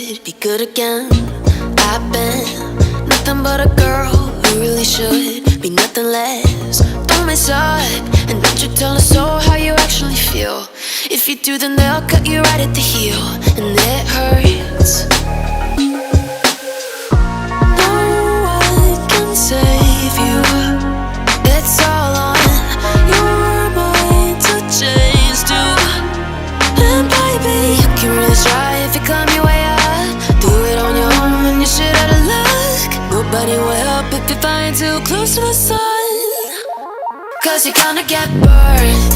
good, be good again. I've been nothing but a girl who really should be nothing less. Don't mess up, and don't you tell a soul how you actually feel. If you do, then they'll cut you right at the heel, and it hurts. No one can save you. It's all on your mind to change too. And baby, you can really try if you climb your way up. Do it on your own and you're shit out of luck. Nobody will help if you're flying too close to the sun, 'cause you're gonna get burned.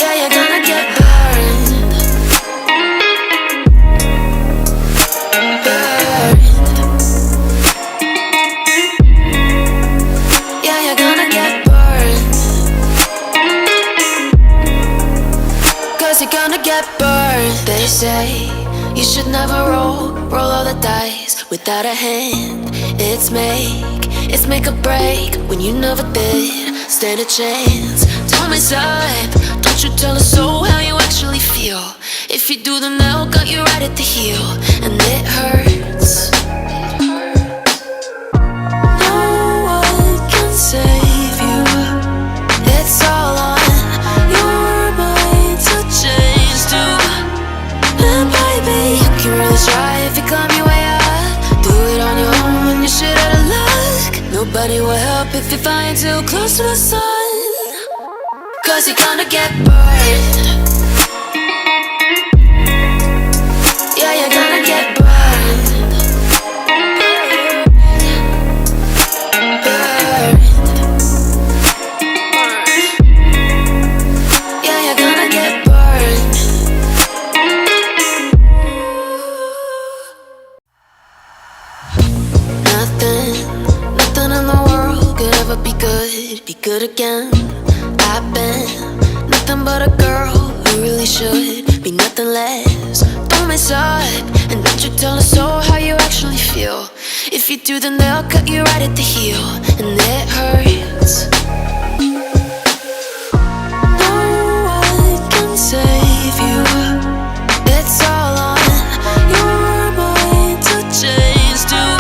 Yeah, you're gonna get burned. Burned. Yeah, you're gonna get burned. 'Cause you're gonna get burned. They say you should never roll all the dice without a hand. It's make or break when you never did stand a chance. Don't mess up, don't you tell a soul how you actually feel. If you do, then they'll cut you right at the heel, and it hurts. No one can save you. It's all on your mind to change too. And baby, you can really try if you climb your way up. Do it on your own and you're shit out of luck. Nobody will help if you're flying too close to the sun, 'cause you're gonna get burned. Yeah, you're gonna get burned. Burned. Yeah, you're gonna get burned. Nothing in the world could ever be good again. I've been nothing but a girl who really should be nothing less. Don't mess up, and don't you tell a soul how you actually feel. If you do, then they'll cut you right at the heel, and it hurts. No one can save you. It's all on your mind to change too.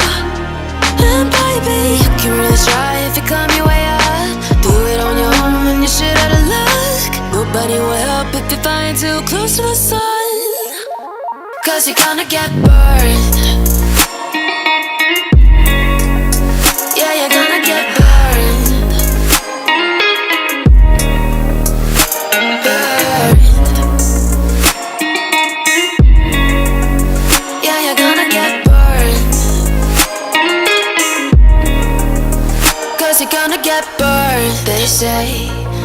And baby, you can really try if you climb your way up. Do it on your own and you're shit out of luck. Nobody will help if you're flying too close to the sun, 'cause you're gonna get burned. Yeah, you're gonna get burned. Burned. Yeah, you're gonna get burned. 'Cause you're gonna get burned. They say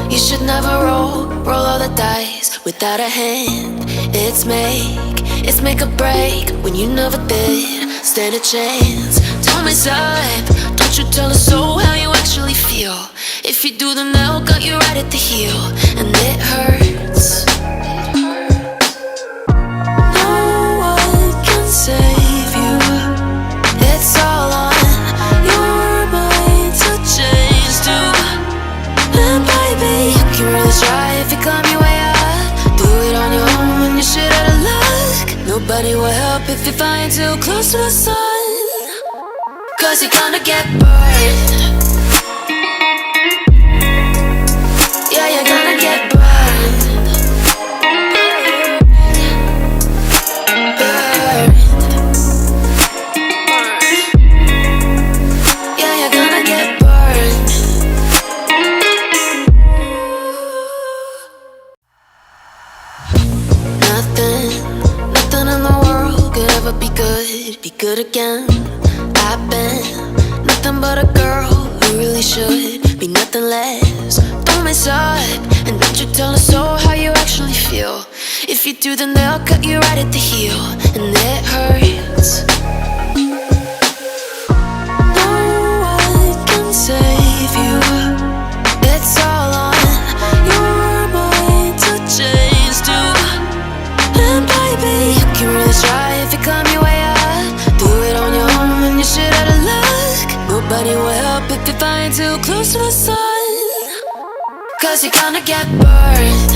you should never roll all the dice without a hand. It's make or break when you never did stand a chance. Don't mess up, don't you tell a soul how you actually feel. If you do, then they'll cut you right at the heel, and it hurts. No one can save you. It's all on your mind to change too. And baby, you can really try if you climb your way up. Do it on your own and you're shit out of luck. Nobody will help if you're flying too close to the sun, 'cause you're gonna get burned. Yeah, you're gonna get burned. Burned. Yeah, you're gonna get burned. Nothing in the world could ever be good again. I've been nothing but a girl who really should be nothing less. Don't mess up, and don't you tell a soul how you actually feel. If you do, then they'll cut you right at the heel, and it hurts. No one can save you. It's all on your mind to change too. And baby, you can really try if you climb your way up. Do it on your own and you're shit out of luck. Nobody will help if you're flying too close to the sun, 'cause you're gonna get burned.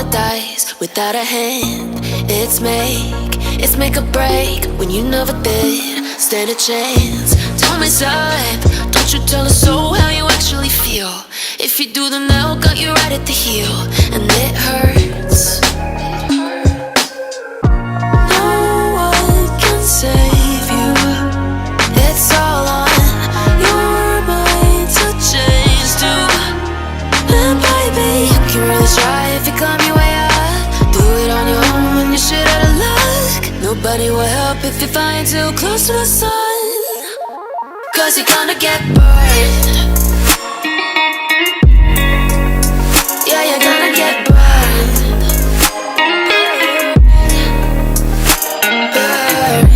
the dice without a hand. It's make or break when you never did stand a chance. Tell me, side, don't you tell us so how you actually feel. If you do, then they'll cut you right at the heel, and it hurts. No one can save you. It's all on your mind to change to. And baby, you can really try if you climb your way up. Do it on your own when you're shit out of luck. Nobody will help if you're flying too close to the sun, 'cause you're gonna get burned. Yeah, you're gonna get burned. Burned.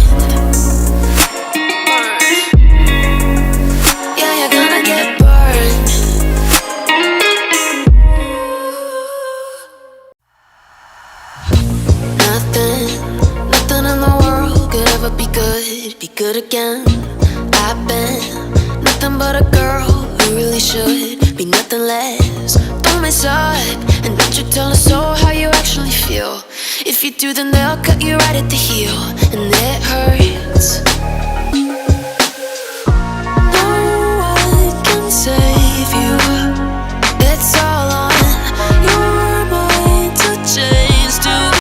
Yeah, you're gonna get burned. Nothing in the world could ever be good again. I've been nothing but a girl who really should be nothing less. Don't mess up, and don't you tell us so how you actually feel. If you do, then they'll cut you right at the heel, and it hurts. No one can save you. It's all